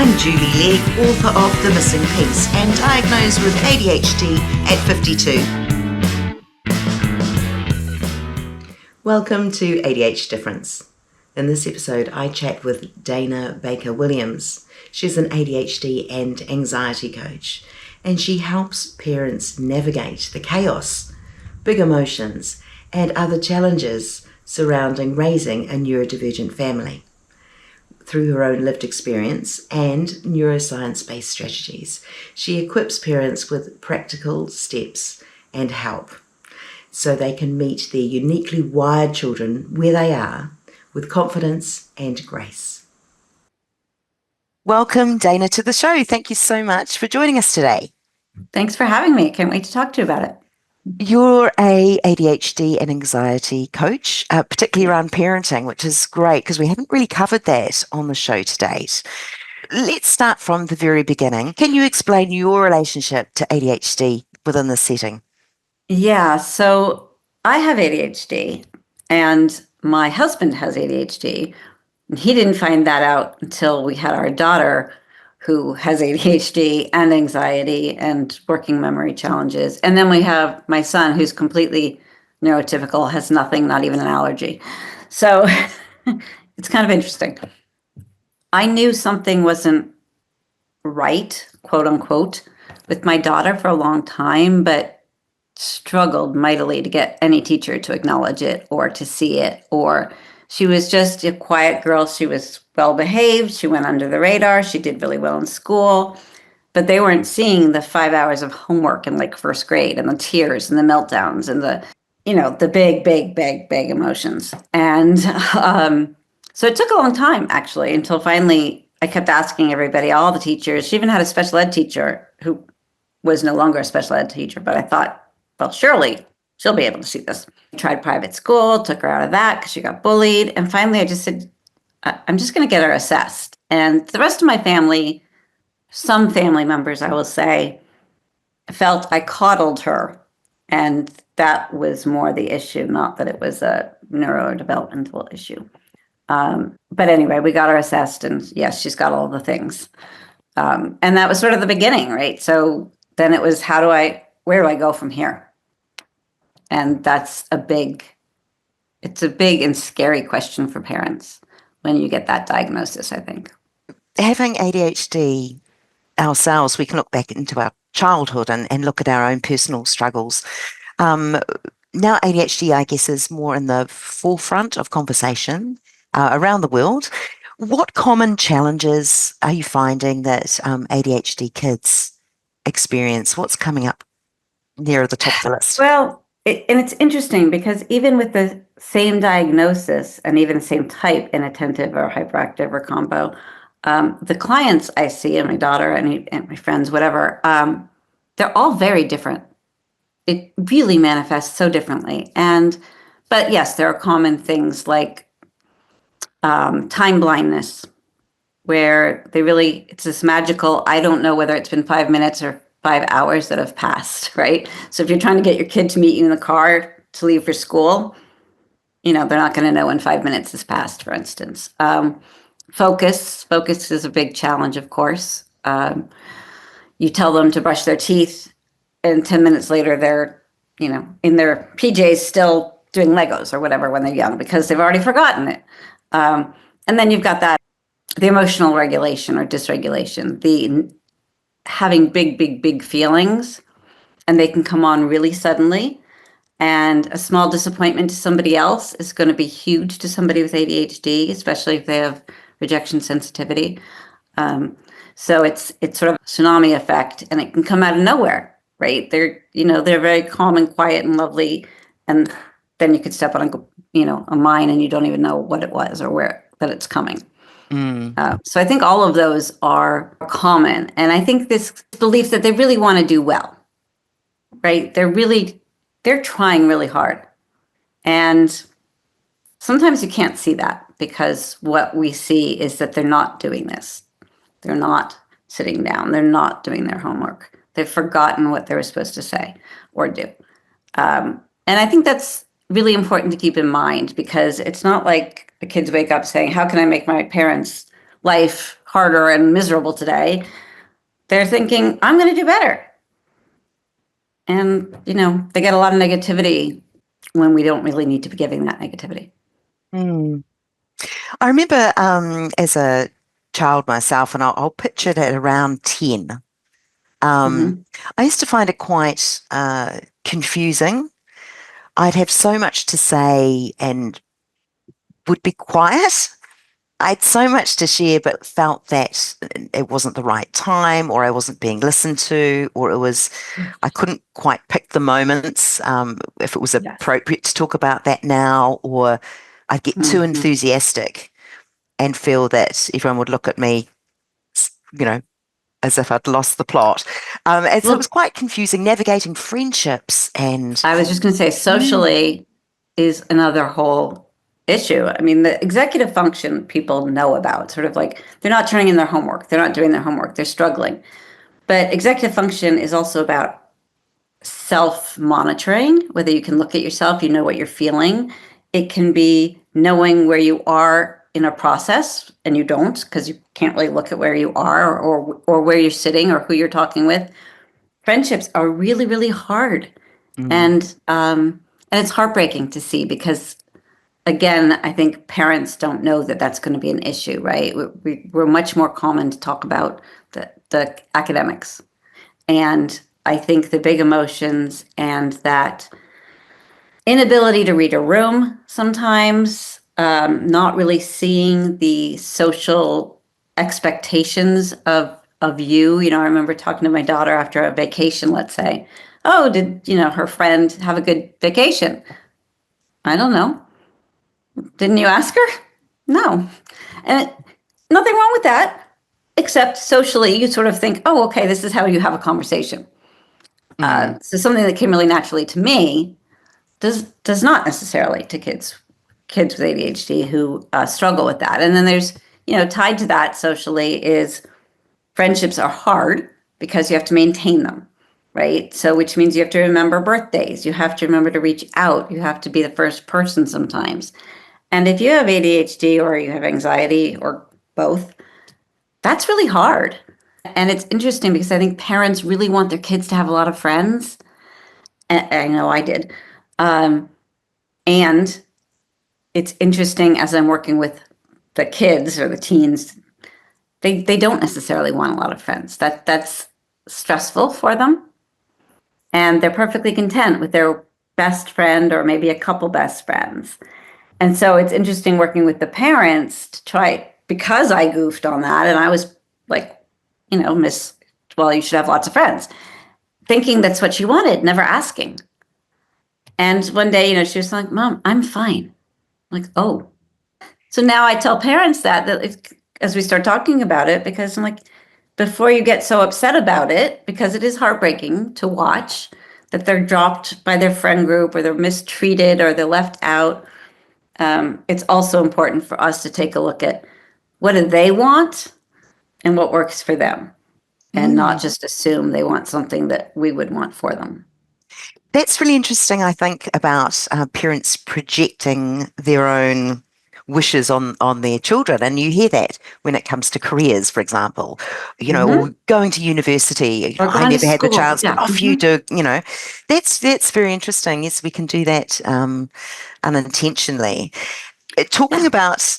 I'm Julie Legg, author of The Missing Piece and diagnosed with ADHD at 52. Welcome to ADHD Difference. In this episode, I chat with Dana Baker-Williams. She's an ADHD and anxiety coach, and she helps parents navigate the chaos, big emotions, and other challenges surrounding raising a neurodivergent family. Through her own lived experience and neuroscience-based strategies, she equips parents with practical steps and help so they can meet their uniquely wired children where they are with confidence and grace. Welcome, Dana, to the show. Thank you so much for joining us today. Thanks for having me. Can't wait to talk to you about it. You're a ADHD and anxiety coach, particularly around parenting, which is great because we haven't really covered that on the show to date. Let's start from the very beginning. Can you explain your relationship to ADHD within this setting? Yeah, so I have ADHD and my husband has ADHD. And he didn't find that out until we had our daughter who has ADHD and anxiety and working memory challenges. And then we have my son who's completely neurotypical, has nothing, not even an allergy. So it's kind of interesting. I knew something wasn't right, quote unquote, with my daughter for a long time, but struggled mightily to get any teacher to acknowledge it or to see it. Or she was just a quiet girl. She was well behaved. She went under the radar. She did really well in school, but they weren't seeing the 5 hours of homework in like first grade and the tears and the meltdowns and the big emotions. And so it took a long time actually until finally I kept asking everybody, all the teachers. She even had a special ed teacher who was no longer a special ed teacher, but I thought, well, surely she'll be able to see this. I tried private school, took her out of that because she got bullied. And finally, I just said, I'm just going to get her assessed. And the rest of my family, some family members, I will say, felt I coddled her. And that was more the issue, not that it was a neurodevelopmental issue. But anyway, we got her assessed. And yes, she's got all the things. And that was sort of the beginning, right? So then it was, where do I go from here? And that's it's a big and scary question for parents when you get that diagnosis, I think. Having ADHD ourselves, we can look back into our childhood and look at our own personal struggles. Now ADHD, I guess, is more in the forefront of conversation around the world. What common challenges are you finding that ADHD kids experience? What's coming up near the top of the list? Well, and it's interesting because even with the same diagnosis and even the same type, inattentive or hyperactive or combo, the clients I see and my daughter and my friends, whatever, they're all very different. It really manifests so differently. But yes, there are common things like time blindness, where it's this magical, I don't know whether it's been 5 minutes or 5 hours that have passed, right? So if you're trying to get your kid to meet you in the car to leave for school, they're not going to know when 5 minutes has passed, for instance. Focus is a big challenge, of course. You tell them to brush their teeth and 10 minutes later, they're, in their PJs still doing Legos or whatever when they're young because they've already forgotten it. And then you've got the emotional regulation or dysregulation, the having big feelings, and they can come on really suddenly. And a small disappointment to somebody else is going to be huge to somebody with ADHD, especially if they have rejection sensitivity. So it's sort of a tsunami effect, and it can come out of nowhere, right? They're very calm and quiet and lovely, and then you could step on a mine and you don't even know what it was or that it's coming. So I think all of those are common. And I think this belief that they really want to do well, right? They're trying really hard. And sometimes you can't see that because what we see is that they're not doing this. They're not sitting down. They're not doing their homework. They've forgotten what they were supposed to say or do. And I think that's really important to keep in mind because it's not like the kids wake up saying, how can I make my parents' life harder and miserable today, they're thinking, I'm going to do better. And, they get a lot of negativity when we don't really need to be giving that negativity. Mm. I remember as a child myself, and I'll picture it at around 10. I used to find it quite confusing. I'd have so much to say and would be quiet. I had so much to share, but felt that it wasn't the right time, or I wasn't being listened to, or I couldn't quite pick the moments, if it was Yes. appropriate to talk about that now, or I'd get too enthusiastic and feel that everyone would look at me, as if I'd lost the plot. And so it was quite confusing navigating friendships. And I was just going to say, socially is another whole issue. I mean, the executive function people know about, sort of like they're not turning in their homework, they're not doing their homework, they're struggling. But executive function is also about self-monitoring, whether you can look at yourself, you know what you're feeling. It can be knowing where you are in a process, and you don't, because you can't really look at where you are or where you're sitting or who you're talking with. Friendships are really, really hard. And it's heartbreaking to see because, again, I think parents don't know that that's going to be an issue, right? We're much more common to talk about the academics. And I think the big emotions and that inability to read a room sometimes, not really seeing the social expectations of you. I remember talking to my daughter after a vacation, let's say. Oh, did, her friend have a good vacation? I don't know. Didn't you ask her? No. And nothing wrong with that, except socially, you sort of think, oh, okay, this is how you have a conversation. So something that came really naturally to me does not necessarily to kids with ADHD who struggle with that. And then there's, tied to that socially is friendships are hard because you have to maintain them, right? So which means you have to remember birthdays, you have to remember to reach out, you have to be the first person sometimes. And if you have ADHD or you have anxiety or both, that's really hard. And it's interesting because I think parents really want their kids to have a lot of friends. And I know I did. And it's interesting as I'm working with the kids or the teens, they don't necessarily want a lot of friends. That's stressful for them. And they're perfectly content with their best friend or maybe a couple best friends. And so it's interesting working with the parents to try, because I goofed on that and I was like, you should have lots of friends, thinking that's what she wanted, never asking. And one day, she was like, Mom, I'm fine. I'm like, oh. So now I tell parents that as we start talking about it, because I'm like, before you get so upset about it, because it is heartbreaking to watch that they're dropped by their friend group or they're mistreated or they're left out. It's also important for us to take a look at what do they want and what works for them, and not just assume they want something that we would want for them. That's really interesting, I think, about parents projecting their own wishes on their children. And you hear that when it comes to careers, for example, or going to university. Or I going to never had the school. chance, but Yeah. off you do, that's very interesting. Yes, we can do that unintentionally. Talking about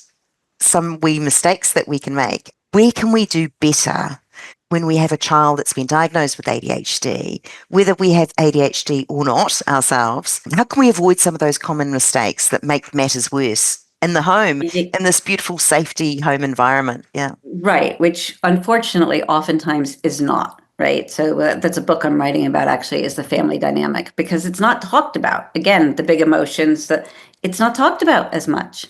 some wee mistakes that we can make, where can we do better when we have a child that's been diagnosed with ADHD, whether we have ADHD or not ourselves? How can we avoid some of those common mistakes that make matters worse in the home, in this beautiful safety home environment? Yeah. Right, which unfortunately oftentimes is not, right? So that's a book I'm writing about, actually, is the family dynamic, because it's not talked about. Again, the big emotions, that it's not talked about as much.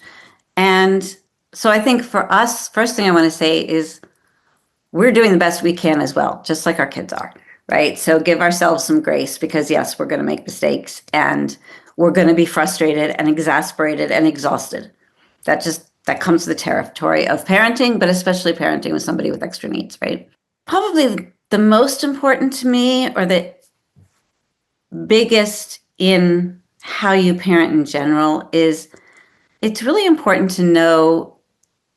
And so I think for us, first thing I want to say is we're doing the best we can as well, just like our kids are, right? So give ourselves some grace, because yes, we're going to make mistakes and we're going to be frustrated and exasperated and exhausted. That comes to the territory of parenting, but especially parenting with somebody with extra needs, right? Probably the most important to me, or the biggest in how you parent in general, is it's really important to know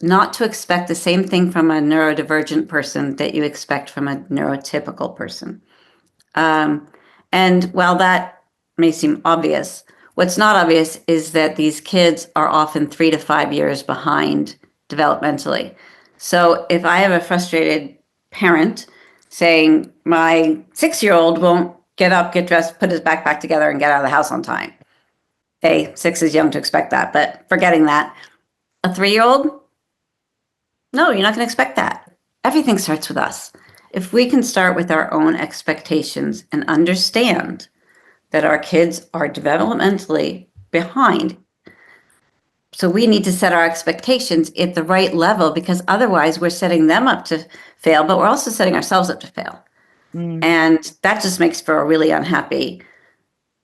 not to expect the same thing from a neurodivergent person that you expect from a neurotypical person. And while that may seem obvious, what's not obvious is that these kids are often 3 to 5 years behind developmentally. So if I have a frustrated parent saying, my 6-year-old won't get up, get dressed, put his backpack together, and get out of the house on time. Hey, 6 is young to expect that, but forgetting that, a 3-year-old, no, you're not going to expect that. Everything starts with us. If we can start with our own expectations and understand that our kids are developmentally behind, so we need to set our expectations at the right level, because otherwise we're setting them up to fail, but we're also setting ourselves up to fail. And that just makes for a really unhappy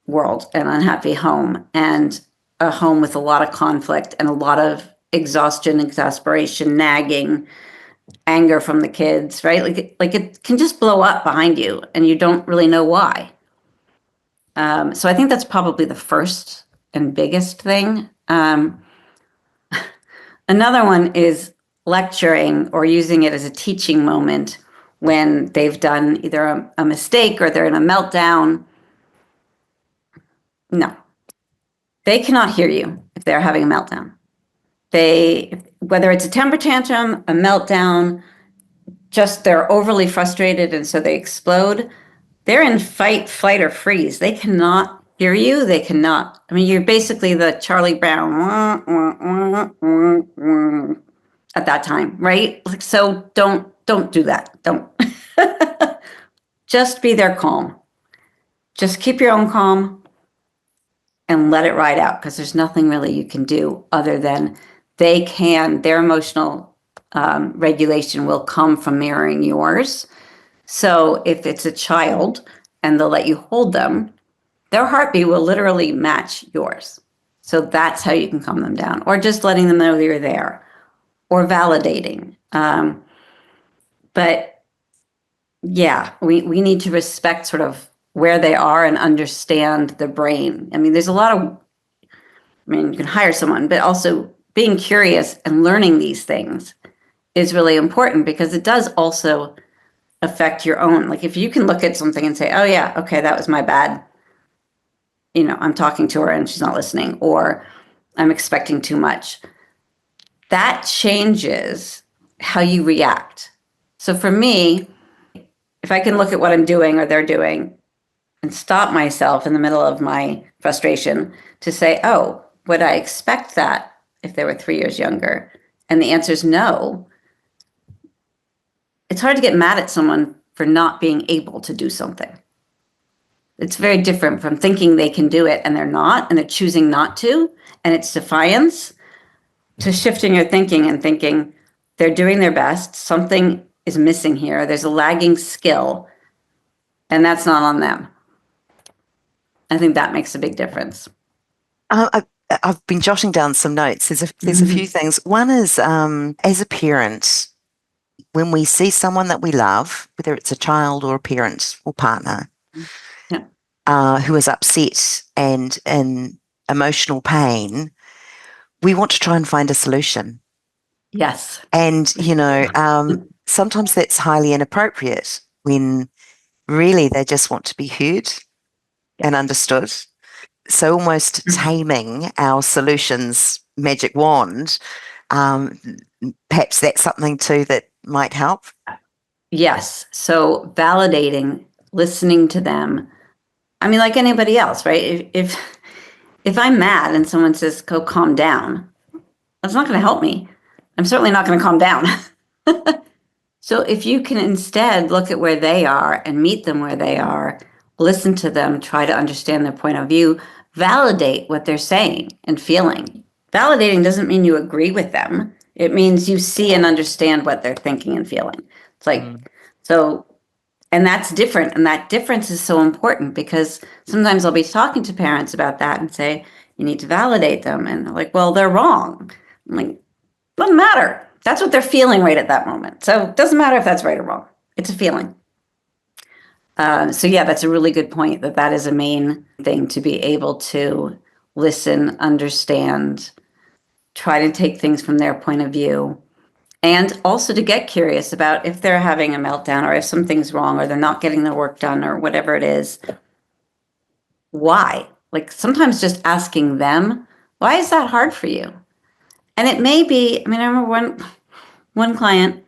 world, an unhappy home, and a home with a lot of conflict and a lot of exhaustion, exasperation, nagging, anger from the kids, right? Like it can just blow up behind you and you don't really know why. So I think that's probably the first and biggest thing. Another one is lecturing or using it as a teaching moment when they've done either a mistake or they're in a meltdown. No, they cannot hear you if they're having a meltdown. Whether it's a temper tantrum, a meltdown, just they're overly frustrated and so they explode, they're in fight, flight, or freeze. They cannot hear you. They cannot. I mean, you're basically the Charlie Brown at that time, right? So don't do that. Don't. Just be there calm. Just keep your own calm and let it ride out, because there's nothing really you can do other than their emotional regulation will come from mirroring yours. So if it's a child and they'll let you hold them, their heartbeat will literally match yours. So that's how you can calm them down, or just letting them know that you're there, or validating. But yeah, we need to respect sort of where they are and understand the brain. I mean, you can hire someone, but also being curious and learning these things is really important, because it does also affect your own. Like if you can look at something and say, oh yeah, okay, that was my bad. I'm talking to her and she's not listening, or I'm expecting too much. That changes how you react. So for me, if I can look at what I'm doing or they're doing and stop myself in the middle of my frustration to say, oh, would I expect that if they were 3 years younger? And the answer is no. It's hard to get mad at someone for not being able to do something. It's very different from thinking they can do it and they're not, and they're choosing not to, and it's defiance, to shifting your thinking and thinking they're doing their best, something is missing here, there's a lagging skill, and that's not on them. I think that makes a big difference. I've been jotting down some notes. There's a few things. One is, as a parent, when we see someone that we love, whether it's a child or a parent or partner, who is upset and in emotional pain, we want to try and find a solution. Yes. And, sometimes that's highly inappropriate when really they just want to be heard and understood. So almost taming our solutions magic wand, perhaps that's something too that might help. Yes. So validating, listening to them. I mean, like anybody else, right? If I'm mad and someone says, go calm down, that's not going to help me. I'm certainly not going to calm down. So if you can instead look at where they are and meet them where they are, listen to them, try to understand their point of view, validate what they're saying and feeling. Validating doesn't mean you agree with them. It means you see and understand what they're thinking and feeling. It's like, and that's different. And that difference is so important, because sometimes I'll be talking to parents about that and say, you need to validate them. And they're like, well, they're wrong. I'm like, doesn't matter. That's what they're feeling right at that moment. So it doesn't matter if that's right or wrong. It's a feeling. So yeah, that's a really good point, that is a main thing, to be able to listen, understand, try to take things from their point of view. And also to get curious about if they're having a meltdown or if something's wrong or they're not getting their work done or whatever it is, why? Like sometimes just asking them, why is that hard for you? And it may be, I mean, I remember one client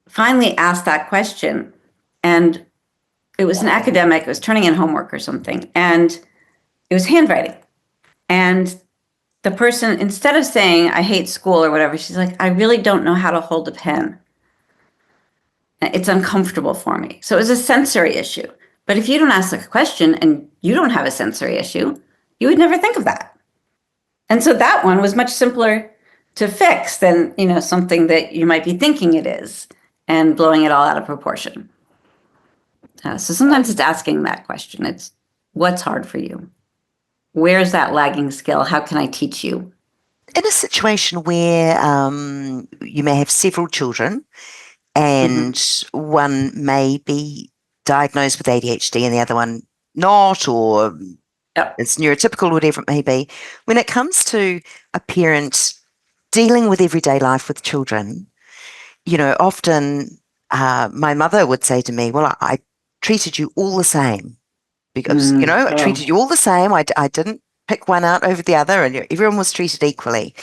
finally asked that question, and it was an academic, it was turning in homework or something, and it was handwriting. And the person, instead of saying, I hate school or whatever, she's like, I really don't know how to hold a pen. It's uncomfortable for me. So it was a sensory issue. But if you don't ask the question and you don't have a sensory issue, you would never think of that. And so that one was much simpler to fix than, something that you might be thinking it is and blowing it all out of proportion. So sometimes it's asking that question. It's what's hard for you? Where's that lagging skill? How can I teach you? In a situation where you may have several children and one may be diagnosed with ADHD and the other one not, or it's neurotypical, whatever it may be. When it comes to a parent dealing with everyday life with children, often my mother would say to me, well, I treated you all the same because, I treated you all the same. I didn't pick one out over the other and everyone was treated equally.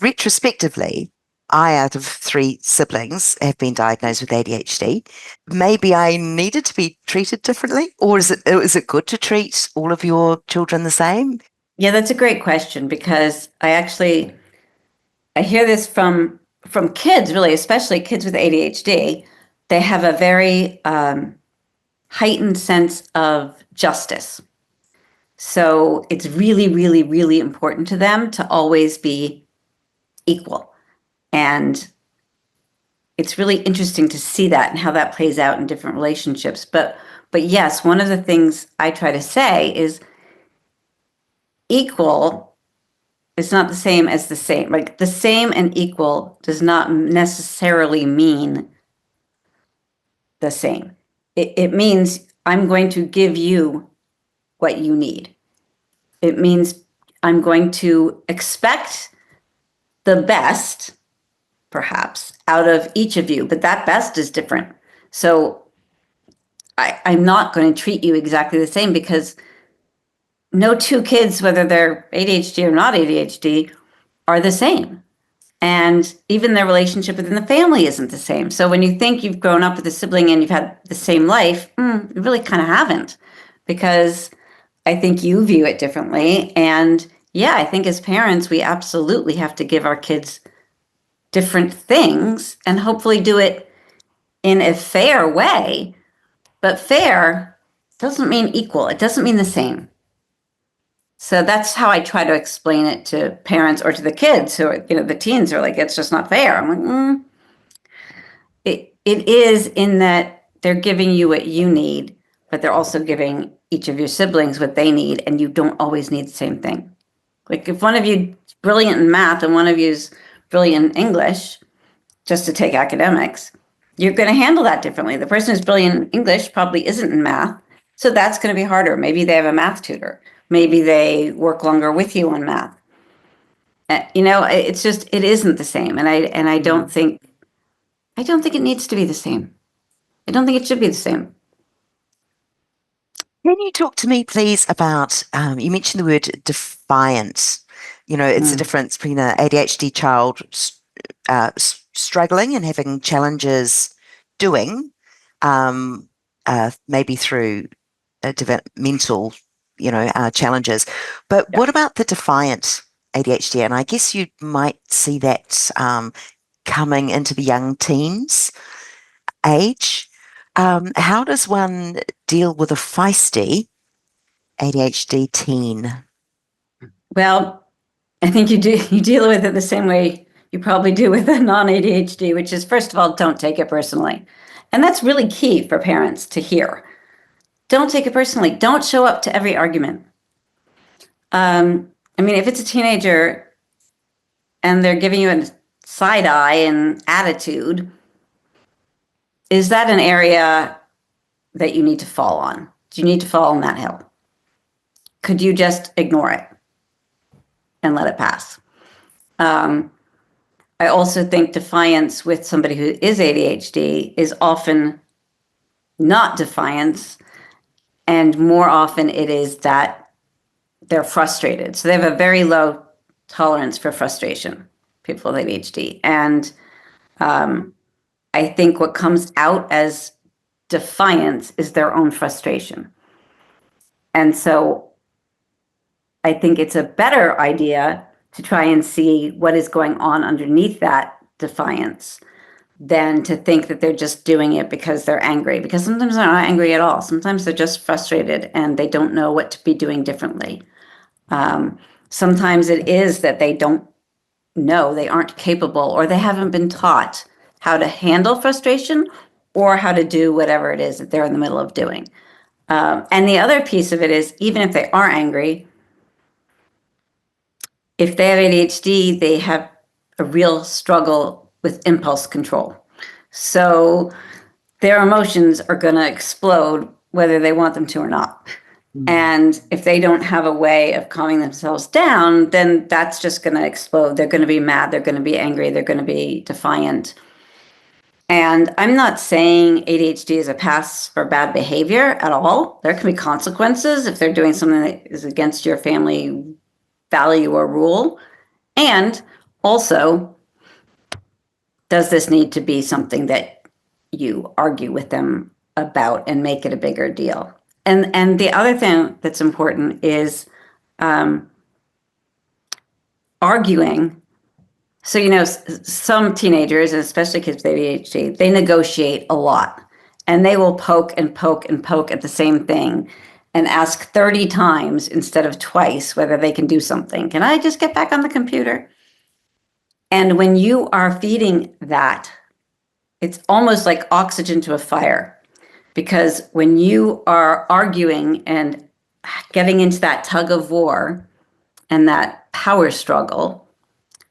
Retrospectively, I, out of 3 siblings, have been diagnosed with ADHD. Maybe I needed to be treated differently, or is it good to treat all of your children the same? Yeah, that's a great question because I hear this from kids, really, especially kids with ADHD. They have a very heightened sense of justice. So it's really, really, really important to them to always be equal. And it's really interesting to see that and how that plays out in different relationships. But yes, one of the things I try to say is equal is not the same as the same. Like the same and equal does not necessarily mean the same. It means I'm going to give you what you need. It means I'm going to expect the best, perhaps, out of each of you, but that best is different. So I'm not going to treat you exactly the same because no 2 kids, whether they're ADHD or not ADHD, are the same. And even their relationship within the family isn't the same. So when you think you've grown up with a sibling and you've had the same life, you really kind of haven't, because I think you view it differently. And yeah, I think as parents, we absolutely have to give our kids different things and hopefully do it in a fair way. But fair doesn't mean equal. It doesn't mean the same. So that's how I try to explain it to parents or to the kids who are, the teens are like, it's just not fair. I'm like, it is, in that they're giving you what you need, but they're also giving each of your siblings what they need, and you don't always need the same thing. Like if one of you is brilliant in math and one of you is brilliant in English, just to take academics, you're going to handle that differently. The person who's brilliant in English probably isn't in math, so that's going to be harder. Maybe they have a math tutor. Maybe they work longer with you on math. It's just, it isn't the same, and I don't think it needs to be the same. I don't think it should be the same. Can you talk to me, please, about, you mentioned the word defiant. It's a difference between an ADHD child struggling and having challenges doing, maybe through mental, challenges. But what about the defiant ADHD? And I guess you might see that coming into the young teens age. How does one deal with a feisty ADHD teen? Well, I think you deal with it the same way you probably do with a non-ADHD, which is, first of all, don't take it personally. And that's really key for parents to hear. Don't take it personally. Don't show up to every argument. If it's a teenager and they're giving you a side eye and attitude, is that an area that you need to fall on? Do you need to fall on that hill? Could you just ignore it and let it pass? I also think defiance with somebody who is ADHD is often not defiance, and more often it is that they're frustrated. So they have a very low tolerance for frustration, people with ADHD. And I think what comes out as defiance is their own frustration. And so I think it's a better idea to try and see what is going on underneath that defiance than to think that they're just doing it because they're angry. Because sometimes they're not angry at all. Sometimes they're just frustrated and they don't know what to be doing differently. Sometimes it is that they don't know, they aren't capable, or they haven't been taught how to handle frustration or how to do whatever it is that they're in the middle of doing. And the other piece of it is, even if they are angry, if they have ADHD, they have a real struggle with impulse control. So their emotions are going to explode whether they want them to or not. And if they don't have a way of calming themselves down, then that's just going to explode. They're going to be mad. They're going to be angry. They're going to be defiant. And I'm not saying ADHD is a pass for bad behavior at all. There can be consequences if they're doing something that is against your family value or rule. And also, does this need to be something that you argue with them about and make it a bigger deal? And the other thing that's important is arguing. So, some teenagers, especially kids with ADHD, they negotiate a lot. And they will poke and poke and poke at the same thing and ask 30 times instead of twice whether they can do something. Can I just get back on the computer? And when you are feeding that, it's almost like oxygen to a fire. Because when you are arguing and getting into that tug of war and that power struggle,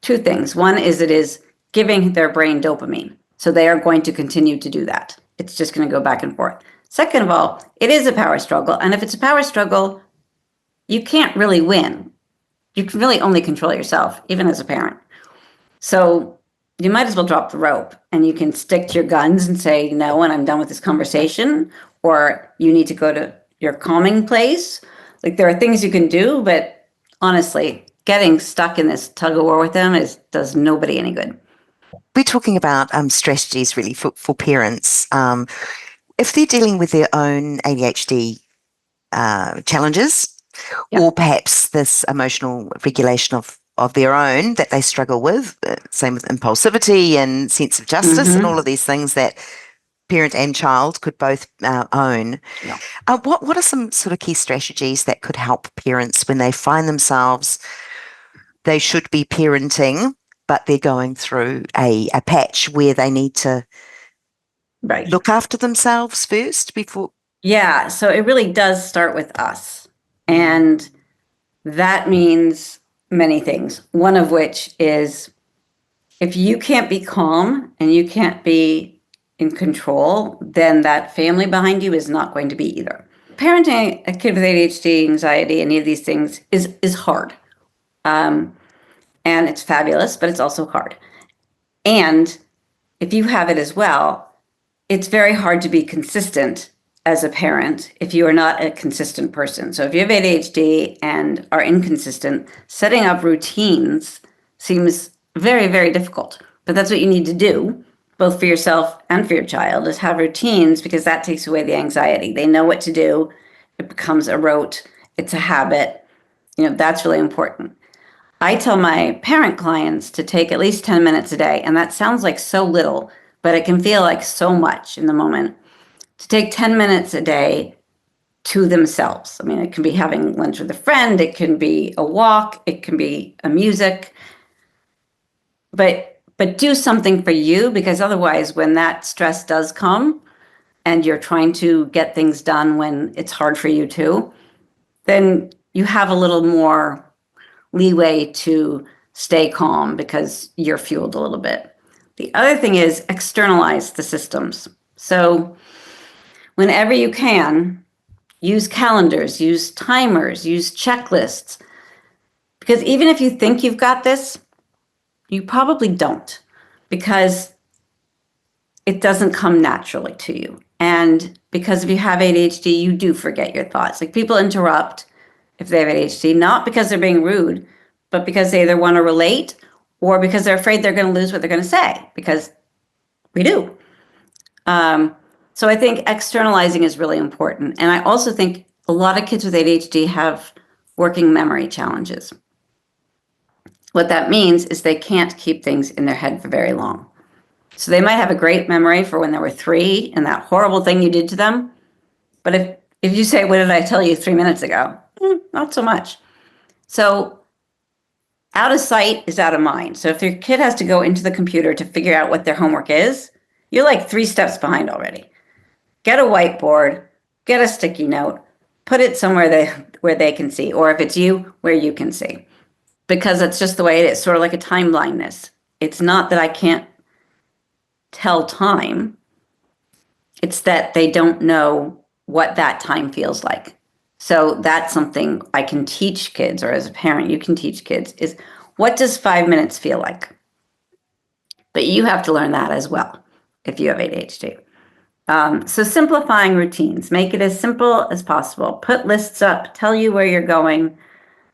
two things. One is it is giving their brain dopamine. So they are going to continue to do that. It's just going to go back and forth. Second of all, it is a power struggle. And if it's a power struggle, you can't really win. You can really only control yourself, even as a parent. So you might as well drop the rope, and you can stick to your guns and say, no, and I'm done with this conversation, or you need to go to your calming place. Like, there are things you can do, but honestly, getting stuck in this tug of war with them does nobody any good. We're talking about strategies really for parents. If they're dealing with their own ADHD challenges, or perhaps this emotional regulation of their own that they struggle with, same with impulsivity and sense of justice and all of these things that parent and child could both own. What are some sort of key strategies that could help parents when they find themselves, they should be parenting, but they're going through a patch where they need to look after themselves first before? Yeah, so it really does start with us. And that means many things. One of which is, if you can't be calm and you can't be in control, then that family behind you is not going to be either. Parenting a kid with ADHD, anxiety, any of these things is hard. And it's fabulous, but it's also hard. And if you have it as well, it's very hard to be consistent as a parent if you are not a consistent person. So if you have ADHD and are inconsistent, setting up routines seems very, very difficult. But that's what you need to do, both for yourself and for your child, is have routines, because that takes away the anxiety. They know what to do. It becomes a rote. It's a habit. That's really important. I tell my parent clients to take at least 10 minutes a day, and that sounds like so little, but it can feel like so much in the moment, to take 10 minutes a day to themselves. I mean, it can be having lunch with a friend, it can be a walk, it can be a music, but do something for you, because otherwise, when that stress does come and you're trying to get things done when it's hard for you too, then you have a little more leeway to stay calm because you're fueled a little bit. The other thing is externalize the systems. So whenever you can, use calendars, use timers, use checklists. Because even if you think you've got this, You probably don't, because it doesn't come naturally to you. And because if you have ADHD, you do forget your thoughts. Like, people interrupt if they have ADHD, not because they're being rude, but because they either want to relate or because they're afraid they're going to lose what they're going to say, because we do. So I think externalizing is really important. And I also think a lot of kids with ADHD have working memory challenges. What that means is they can't keep things in their head for very long. So they might have a great memory for when they were 3 and that horrible thing you did to them. But if you say, what did I tell you 3 minutes ago? Not so much. So out of sight is out of mind. So if your kid has to go into the computer to figure out what their homework is, you're like 3 steps behind already. Get a whiteboard, get a sticky note, put it somewhere where they can see, or if it's you, where you can see. Because it's just the way it is, sort of like a time blindness. It's not that I can't tell time. It's that they don't know what that time feels like. So that's something I can teach kids, or as a parent, you can teach kids, is what does 5 minutes feel like? But you have to learn that as well if you have ADHD. So simplifying routines, make it as simple as possible. Put lists up, tell you where you're going.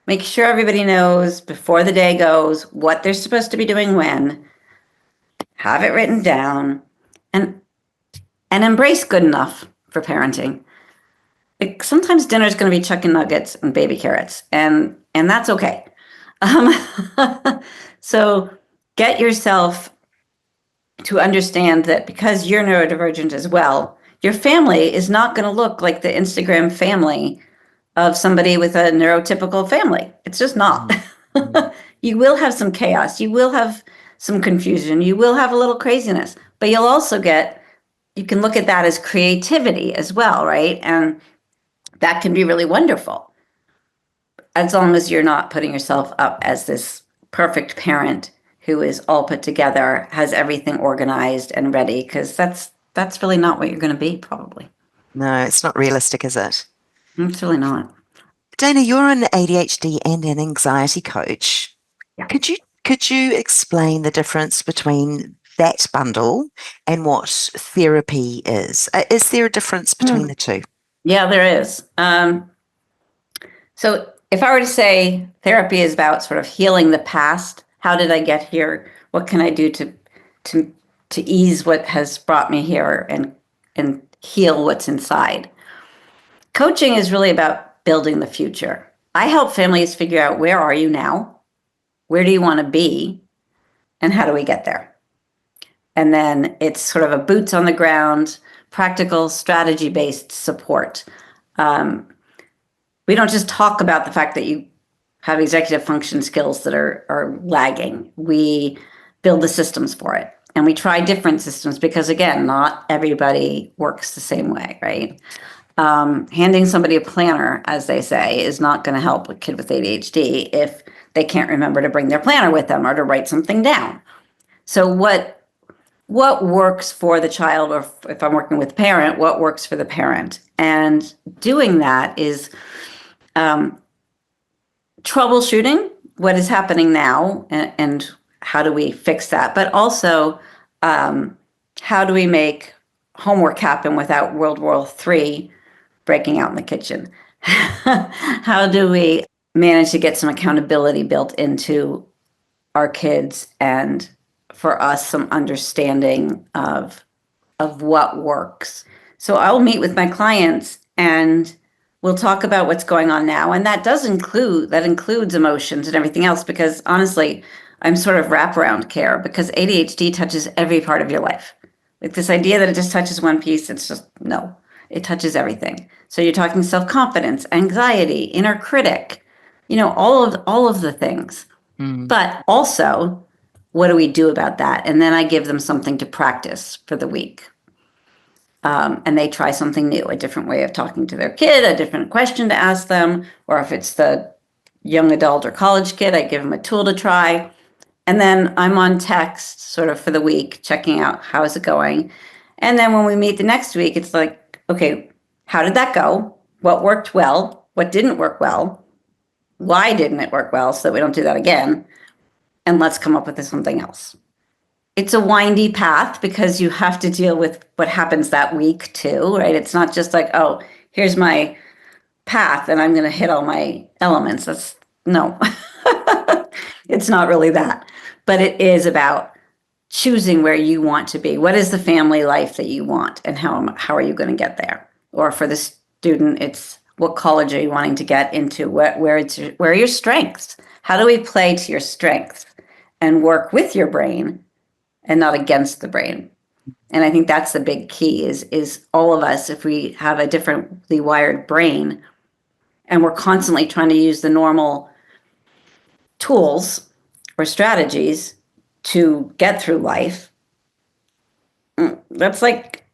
Make sure everybody knows before the day goes what they're supposed to be doing when. Have it written down, and embrace good enough for parenting. Like, sometimes dinner is going to be chicken nuggets and baby carrots, and that's okay. Um, so get yourself to understand that because you're neurodivergent as well, your family is not going to look like the Instagram family of somebody with a neurotypical family. It's just not. You will have some chaos. You will have some confusion. You will have a little craziness, but you'll also you can look at that as creativity as well, right? And that can be really wonderful, as long as you're not putting yourself up as this perfect parent who is all put together, has everything organized and ready, because that's really not what you're going to be, probably. No, it's not realistic, is it? It's really not. Dana, you're an ADHD and an anxiety coach. Yeah. Could you explain the difference between that bundle and what therapy is? Is there a difference between the two? Yeah, there is. So if I were to say therapy is about sort of healing the past, how did I get here? What can I do to ease what has brought me here and heal what's inside? Coaching is really about building the future. I help families figure out, where are you now? Where do you want to be? And how do we get there? And then it's sort of a boots on the ground, practical, strategy-based support. We don't just talk about the fact that you have executive function skills that are lagging. We build the systems for it. And we try different systems because, again, not everybody works the same way, right? Handing somebody a planner, as they say, is not going to help a kid with ADHD if they can't remember to bring their planner with them or to write something down. So what works for the child, or if I'm working with a parent, what works for the parent? And doing that is troubleshooting what is happening now and how do we fix that, but also how do we make homework happen without World War III breaking out in the kitchen? How do we manage to get some accountability built into our kids, and for us some understanding of what works? So I'll meet with my clients and we'll talk about what's going on now, and that includes emotions and everything else, because honestly, I'm sort of wraparound care, because ADHD touches every part of your life. Like, this idea that it just touches one piece, it's just no. It touches everything. So you're talking self-confidence, anxiety, inner critic, all of the things. But also, what do we do about that? And then I give them something to practice for the week. And they try something new, a different way of talking to their kid, a different question to ask them, or if it's the young adult or college kid, I give them a tool to try. And then I'm on text sort of for the week, checking out how is it going. And then when we meet the next week, it's like, okay, how did that go? What worked well? What didn't work well? Why didn't it work well, so that we don't do that again? and let's come up with something else. It's a windy path because you have to deal with what happens that week too, right? It's not just like, oh, here's my path and I'm going to hit all my elements. That's no, it's not really that. But it is about choosing where you want to be. What is the family life that you want, and how are you going to get there? Or for the student, it's what college are you wanting to get into? Where are your strengths? How do we play to your strengths and work with your brain and not against the brain? And I think that's the big key is all of us, if we have a differently wired brain and we're constantly trying to use the normal tools or strategies to get through life, that's like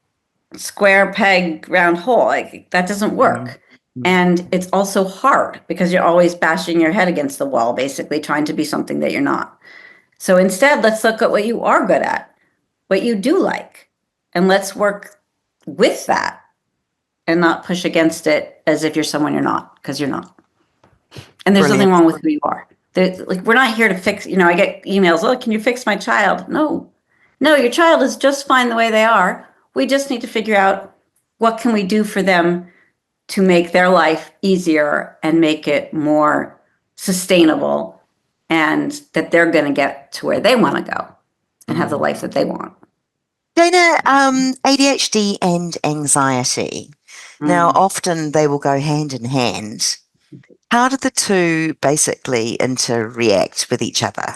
square peg round hole. Like, that doesn't work. And it's also hard because you're always bashing your head against the wall, basically trying to be something that you're not. So instead, let's look at what you are good at, what you do like, and let's work with that and not push against it as if you're someone you're not, because you're not. And there's nothing wrong with who you are. Like, we're not here to fix, I get emails, oh, can you fix my child? No, your child is just fine the way they are. We just need to figure out what can we do for them to make their life easier and make it more sustainable, and that they're going to get to where they want to go and have the life that they want. Dana, ADHD and anxiety. Now, often they will go hand in hand. How do the two basically interact with each other?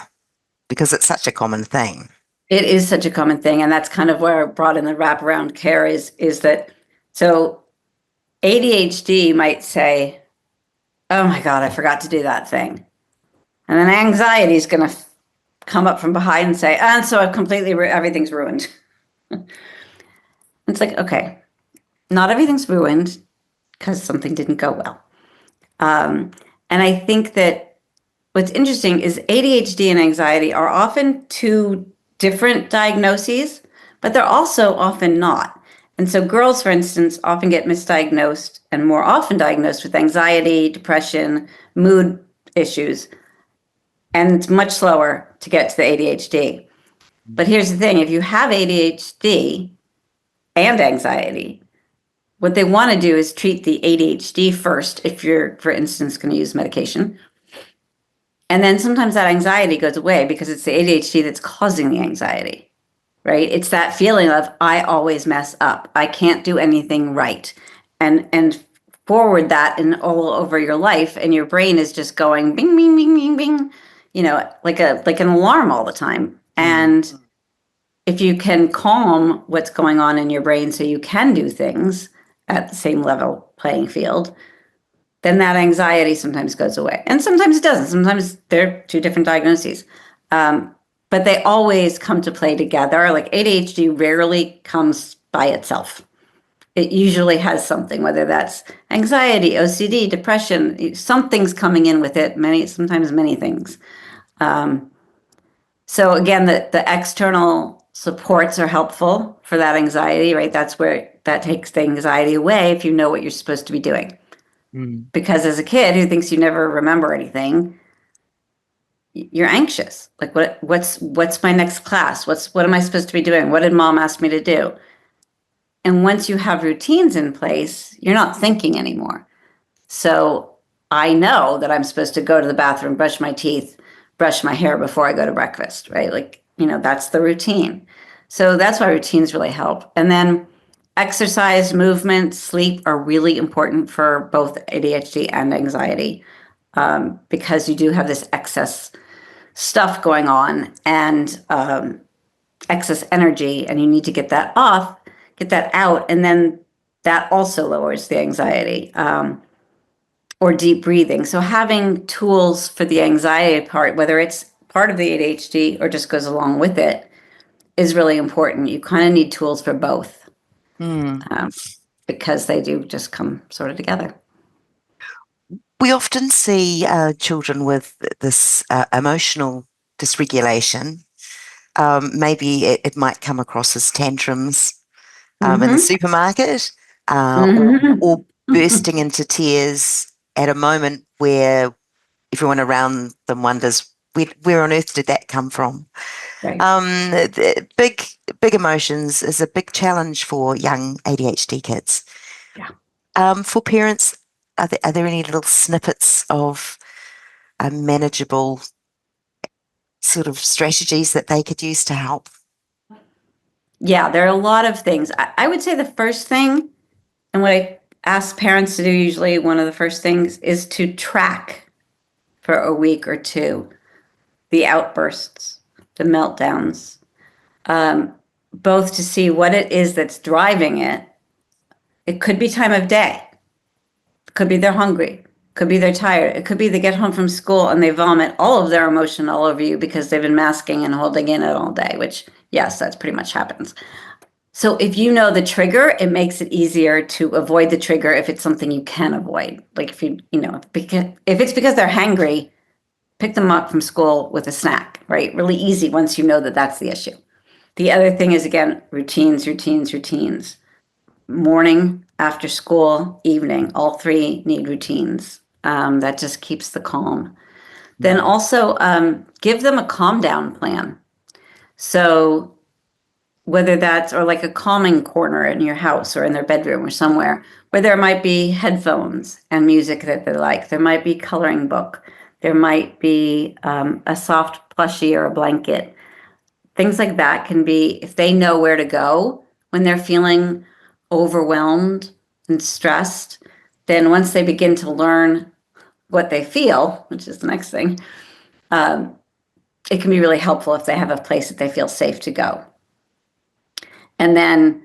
Because it's such a common thing. It is such a common thing. And that's kind of where I brought in the wraparound care is that, so ADHD might say, oh my God, I forgot to do that thing. And then anxiety is going to come up from behind and say, and so I've completely, everything's ruined. It's like, okay, not everything's ruined because something didn't go well. And I think that what's interesting is ADHD and anxiety are often two different diagnoses, but they're also often not. And so girls, for instance, often get misdiagnosed and more often diagnosed with anxiety, depression, mood issues, and it's much slower to get to the ADHD. But here's the thing, if you have ADHD and anxiety, what they want to do is treat the ADHD first, if you're, for instance, going to use medication. And then sometimes that anxiety goes away because it's the ADHD that's causing the anxiety, right? It's that feeling of, I always mess up. I can't do anything right. And forward that and all over your life, and your brain is just going bing, bing, bing, bing, bing, like an alarm all the time. And if you can calm what's going on in your brain so you can do things at the same level playing field, then that anxiety sometimes goes away. And sometimes it doesn't. Sometimes they're two different diagnoses. But they always come to play together. Like, ADHD rarely comes by itself. It usually has something, whether that's anxiety, OCD, depression, something's coming in with it, sometimes many things. So again, the external supports are helpful for that anxiety, right? That's where that takes the anxiety away if you know what you're supposed to be doing. Because as a kid who thinks you never remember anything, you're anxious. Like, what's my next class? What am I supposed to be doing? What did mom ask me to do? And once you have routines in place, you're not thinking anymore. So I know that I'm supposed to go to the bathroom, brush my teeth, brush my hair before I go to breakfast, right? Like, that's the routine. So that's why routines really help. And then exercise, movement, sleep are really important for both ADHD and anxiety, because you do have this excess stuff going on and excess energy, and you need to get that out, and then that also lowers the anxiety, or deep breathing. So having tools for the anxiety part, whether it's part of the ADHD or just goes along with it, is really important. You kind of need tools for both. Because they do just come sort of together. We often see children with this emotional dysregulation. Maybe it might come across as tantrums in the supermarket, or bursting into tears at a moment where everyone around them wonders where on earth did that come from? Right. Big emotions is a big challenge for young ADHD kids. Yeah. For parents, are there any little snippets of manageable sort of strategies that they could use to help? Yeah, there are a lot of things. I would say the first thing, and what I ask parents to do usually, one of the first things is to track for a week or two the outbursts, the meltdowns, both to see what it is that's driving it. It could be time of day. It could be they're hungry. It could be they're tired. It could be they get home from school and they vomit all of their emotion all over you because they've been masking and holding in it all day, which, yes, that's pretty much happens. So if you know the trigger, it makes it easier to avoid the trigger if it's something you can avoid. Like if if it's because they're hangry, pick them up from school with a snack, right? Really easy once you know that that's the issue. The other thing is, again, routines, routines, routines. Morning, after school, evening, all three need routines. That just keeps the calm. Then also give them a calm down plan. So whether that's or like a calming corner in your house or in their bedroom or somewhere where there might be headphones and music that they like. There might be coloring book. There might be a soft plushie or a blanket. Things like that can be, if they know where to go when they're feeling overwhelmed and stressed, then once they begin to learn what they feel, which is the next thing, it can be really helpful if they have a place that they feel safe to go. And then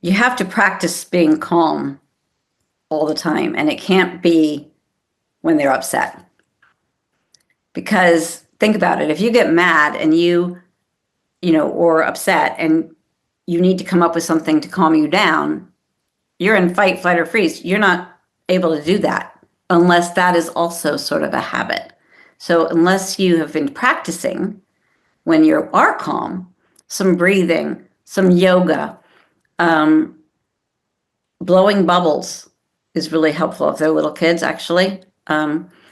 you have to practice being calm all the time. And it can't be when they're upset. Because think about it, if you get mad and or upset and you need to come up with something to calm you down, you're in fight, flight, or freeze. You're not able to do that unless that is also sort of a habit. So unless you have been practicing when you are calm, some breathing, some yoga, blowing bubbles is really helpful if they're little kids, actually.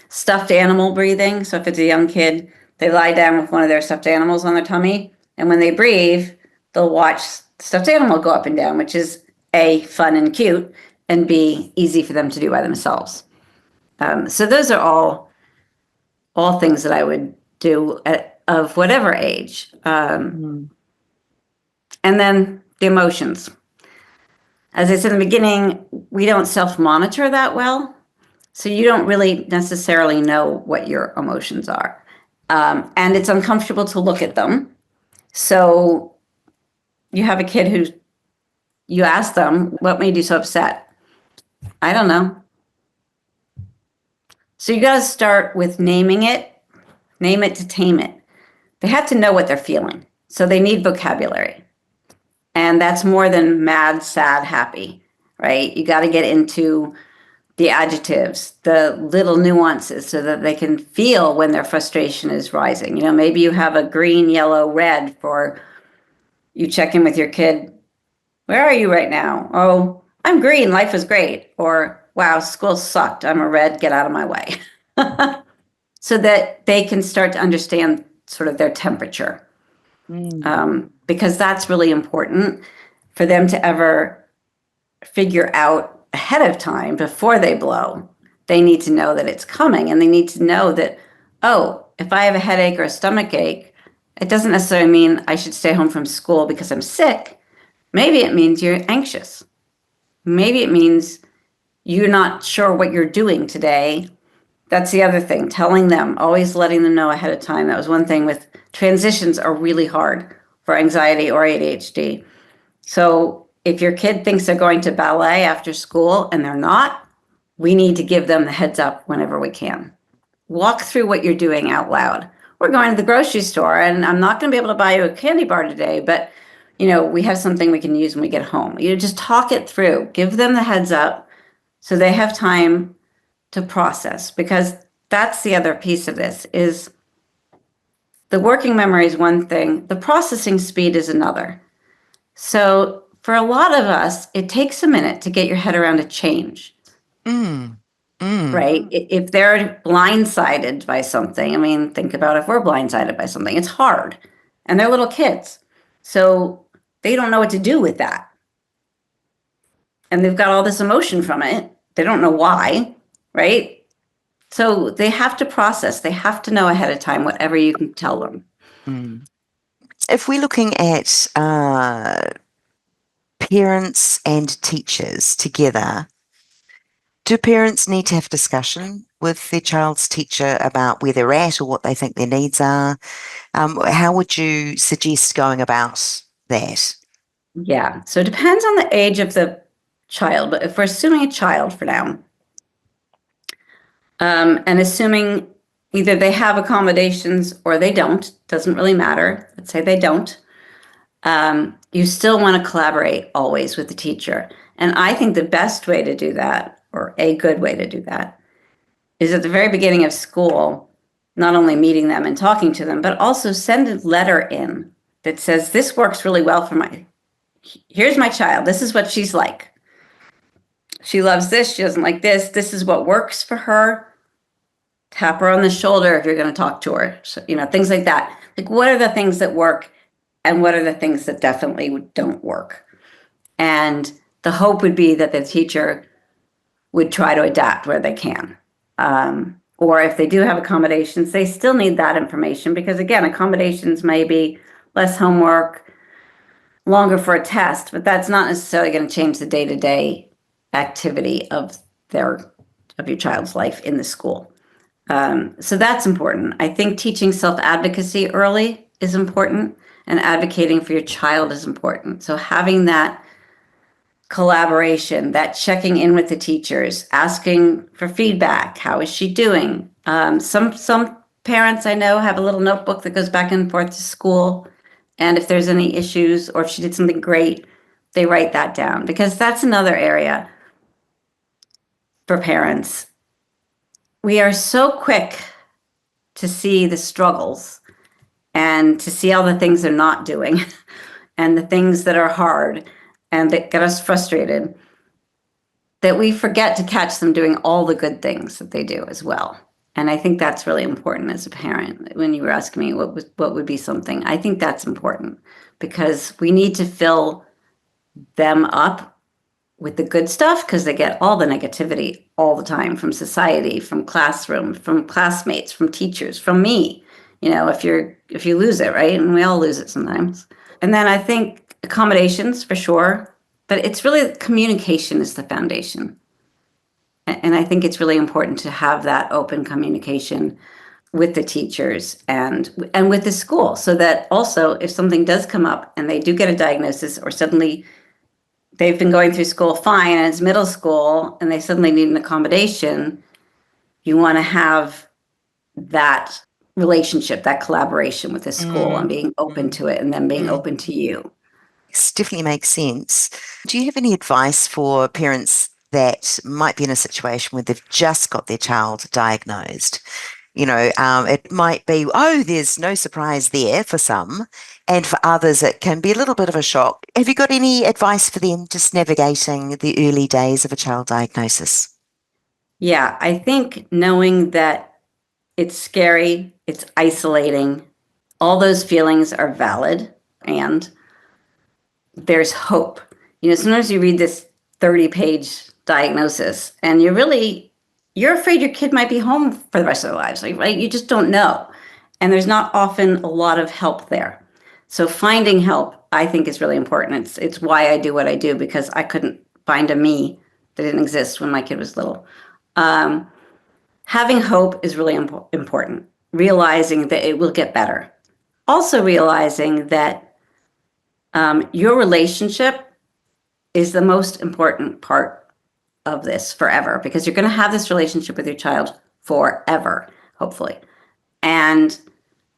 Stuffed animal breathing. So if it's a young kid, they lie down with one of their stuffed animals on their tummy, and when they breathe, they'll watch the stuffed animal go up and down, which is A, fun and cute, and B, easy for them to do by themselves. So those are all things that I would do of whatever age. And then the emotions. As I said in the beginning, we don't self-monitor that well. So you don't really necessarily know what your emotions are. And it's uncomfortable to look at them. So you have a kid you ask them, what made you so upset? I don't know. So you got to start with naming it, name it to tame it. They have to know what they're feeling. So they need vocabulary. And that's more than mad, sad, happy, right? You got to get into the adjectives, the little nuances so that they can feel when their frustration is rising. Maybe you have a green, yellow, red for you check in with your kid. Where are you right now? Oh, I'm green. Life is great. Or, wow, school sucked. I'm a red. Get out of my way. So that they can start to understand sort of their temperature. Because that's really important for them to ever figure out ahead of time before they blow. They need to know that it's coming, and they need to know that, oh, if I have a headache or a stomach ache, it doesn't necessarily mean I should stay home from school because I'm sick. Maybe it means you're anxious. Maybe it means you're not sure what you're doing today. That's the other thing, telling them, always letting them know ahead of time. That was one thing with transitions are really hard for anxiety or ADHD. So if your kid thinks they're going to ballet after school and they're not, we need to give them the heads up whenever we can. Walk through what you're doing out loud. We're going to the grocery store and I'm not going to be able to buy you a candy bar today, but we have something we can use when we get home. Just talk it through. Give them the heads up so they have time to process, because that's the other piece of this is the working memory is one thing, the processing speed is another. So for a lot of us, it takes a minute to get your head around a change. right? If they're blindsided by something, I mean, think about if we're blindsided by something, it's hard. And they're little kids. So they don't know what to do with that. And they've got all this emotion from it. They don't know why, right? So they have to process, they have to know ahead of time whatever you can tell them. If we're looking at parents and teachers together, do parents need to have discussion with their child's teacher about where they're at or what they think their needs are? How would you suggest going about that? Yeah. So it depends on the age of the child. But if we're assuming a child for now, and assuming either they have accommodations or they don't, doesn't really matter. Let's say they don't. You still want to collaborate always with the teacher. And I think the best way to do that, or a good way to do that, is at the very beginning of school, not only meeting them and talking to them, but also send a letter in that says, this works really well for here's my child. This is what she's like. She loves this. She doesn't like this. This is what works for her. Tap her on the shoulder if you're going to talk to her. So, things like that. Like, what are the things that work and what are the things that definitely don't work? And the hope would be that the teacher would try to adapt where they can. Or if they do have accommodations, they still need that information because, again, accommodations may be less homework, longer for a test, but that's not necessarily going to change the day-to-day activity of your child's life in the school. So that's important. I think teaching self-advocacy early is important, and advocating for your child is important. So having that collaboration, that checking in with the teachers, asking for feedback. How is she doing? Some parents I know have a little notebook that goes back and forth to school. And if there's any issues or if she did something great, they write that down, because that's another area for parents. We are so quick to see the struggles and to see all the things they're not doing and the things that are hard and that get us frustrated, that we forget to catch them doing all the good things that they do as well. And I think that's really important as a parent. When you were asking me what would be something, I think that's important because we need to fill them up with the good stuff because they get all the negativity all the time from society, from classroom, from classmates, from teachers, from me. If you lose it, right? And we all lose it sometimes. And then I think accommodations for sure, but it's really communication is the foundation. And I think it's really important to have that open communication with the teachers and with the school, so that also if something does come up and they do get a diagnosis, or suddenly they've been going through school fine and it's middle school and they suddenly need an accommodation, you want to have that relationship, that collaboration with the school and being open to it and then being open to you. This definitely makes sense. Do you have any advice for parents that might be in a situation where they've just got their child diagnosed? It might be, there's no surprise there for some, and for others it can be a little bit of a shock. Have you got any advice for them just navigating the early days of a child diagnosis? Yeah, I think knowing that it's scary, it's isolating, all those feelings are valid, and there's hope. Sometimes you read this 30-page diagnosis and you're afraid your kid might be home for the rest of their lives, right? You just don't know. And there's not often a lot of help there. So finding help, I think, is really important. It's why I do what I do, because I couldn't find a me that didn't exist when my kid was little. Having hope is really important. Realizing that it will get better. Also realizing that your relationship is the most important part of this forever, because you're going to have this relationship with your child forever, hopefully. And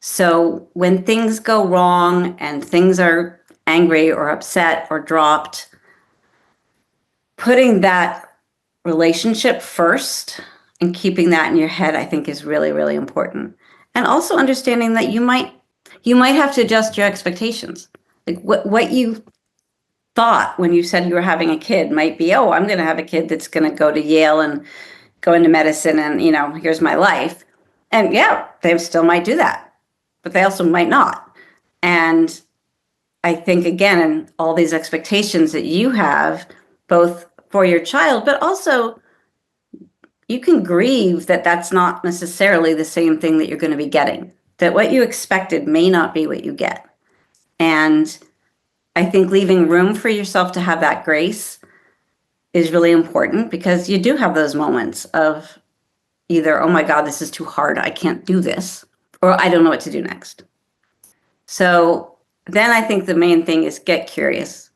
so when things go wrong and things are angry or upset or dropped, putting that relationship first and keeping that in your head, I think, is really, really important. And also understanding that you might have to adjust your expectations. Like what you thought when you said you were having a kid might be, I'm going to have a kid that's going to go to Yale and go into medicine and, here's my life. And yeah, they still might do that, but they also might not. And I think, again, all these expectations that you have, both for your child, but also you can grieve that that's not necessarily the same thing that you're going to be getting, that what you expected may not be what you get. And I think leaving room for yourself to have that grace is really important, because you do have those moments of either, oh my God, this is too hard, I can't do this, or I don't know what to do next. So then I think the main thing is get curious.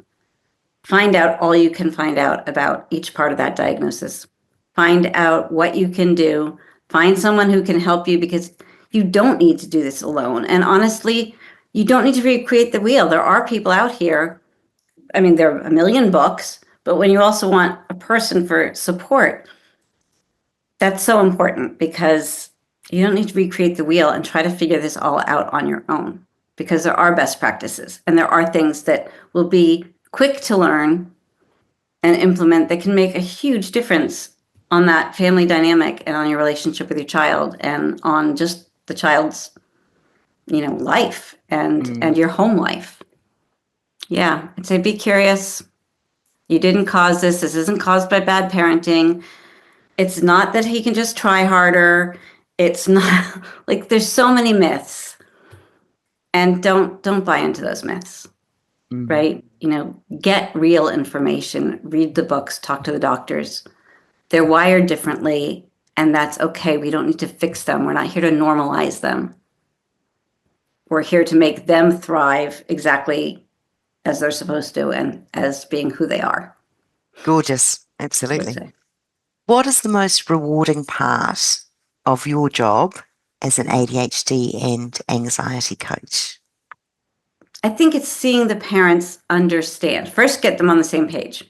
Find out all you can find out about each part of that diagnosis. Find out what you can do. Find someone who can help you, because you don't need to do this alone. And honestly, you don't need to recreate the wheel. There are people out here. I mean, there are a million books, but when you also want a person for support, that's so important, because you don't need to recreate the wheel and try to figure this all out on your own, because there are best practices and there are things that will be quick to learn and implement that can make a huge difference on that family dynamic and on your relationship with your child and on just the child's, life and your home life. Yeah, I'd say be curious. You didn't cause this. This isn't caused by bad parenting. It's not that he can just try harder. It's not like, there's so many myths, and don't buy into those myths, right? Get real information, read the books, talk to the doctors. They're wired differently, and that's okay. We don't need to fix them. We're not here to normalize them. We're here to make them thrive exactly as they're supposed to and as being who they are. Gorgeous. Absolutely. What is the most rewarding part of your job as an ADHD and anxiety coach? I think it's seeing the parents understand. First, get them on the same page,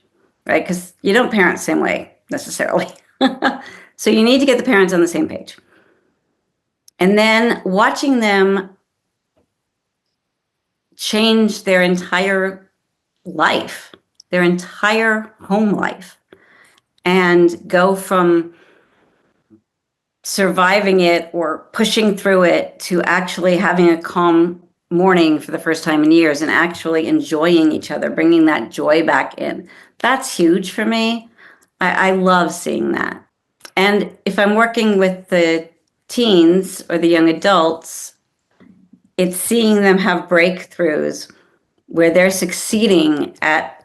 right? Because you don't parent the same way necessarily. So you need to get the parents on the same page. And then watching them change their entire life, their entire home life, and go from surviving it or pushing through it to actually having a calm morning for the first time in years and actually enjoying each other, bringing that joy back in. That's huge for me. I love seeing that. And if I'm working with the teens or the young adults, it's seeing them have breakthroughs where they're succeeding at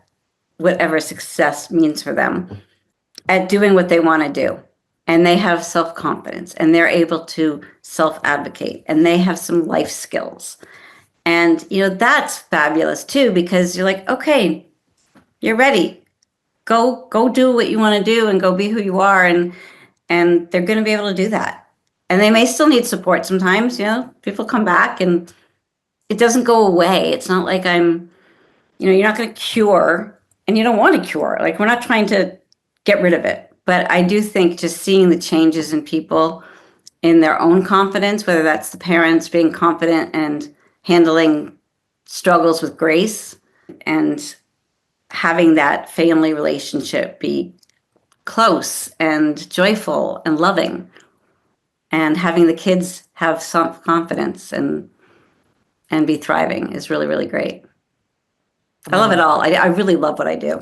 whatever success means for them, at doing what they want to do. And they have self-confidence, and they're able to self-advocate, and they have some life skills. And, that's fabulous too, because you're like, okay, you're ready. Go do what you want to do and go be who you are. And they're going to be able to do that. And they may still need support sometimes. People come back and it doesn't go away. It's not like you're not going to cure, and you don't want to cure. Like, we're not trying to get rid of it. But I do think just seeing the changes in people in their own confidence, whether that's the parents being confident and handling struggles with grace, and having that family relationship be close and joyful and loving, and having the kids have some confidence and be thriving is really, really great. I love it all. I really love what I do.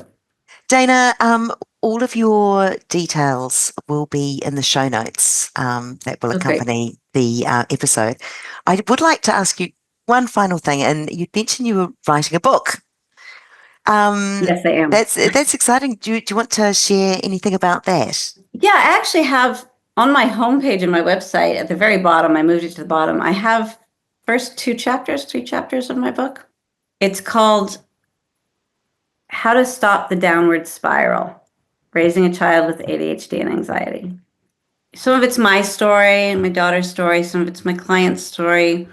Dana, all of your details will be in the show notes that will accompany the episode. I would like to ask you one final thing, and you mentioned you were writing a book. Yes, I am. That's exciting. Do you want to share anything about that? Yeah, I actually have on my homepage and my website at the very bottom, I moved it to the bottom, I have first 3 chapters of my book. It's called How to Stop the Downward Spiral, Raising a Child with ADHD and Anxiety. Some of it's my story and my daughter's story. Some of it's my client's story.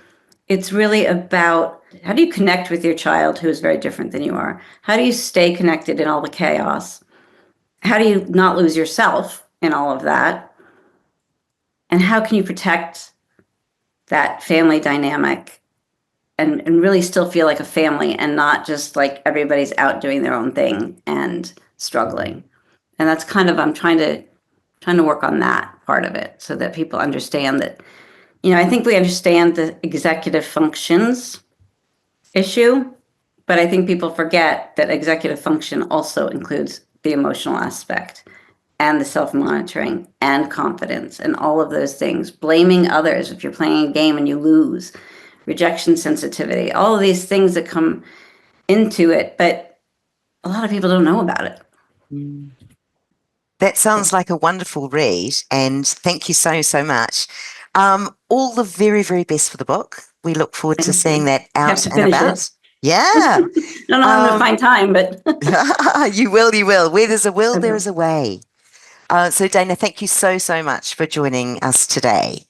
It's really about, how do you connect with your child who is very different than you are? How do you stay connected in all the chaos? How do you not lose yourself in all of that? And how can you protect that family dynamic and really still feel like a family, and not just like everybody's out doing their own thing and struggling? And that's kind of, I'm trying to trying to work on that part of it so that people understand that, I think we understand the executive functions issue, but I think people forget that executive function also includes the emotional aspect and the self-monitoring and confidence and all of those things. Blaming others if you're playing a game and you lose, rejection sensitivity, all of these things that come into it, but a lot of people don't know about it. That sounds like a wonderful read, and thank you so, so much. All the very, very best for the book. We look forward to seeing that out and about. Yeah. Don't know how to find time, but you will. Where there's a will, there is a way. So Dana, thank you so, so much for joining us today.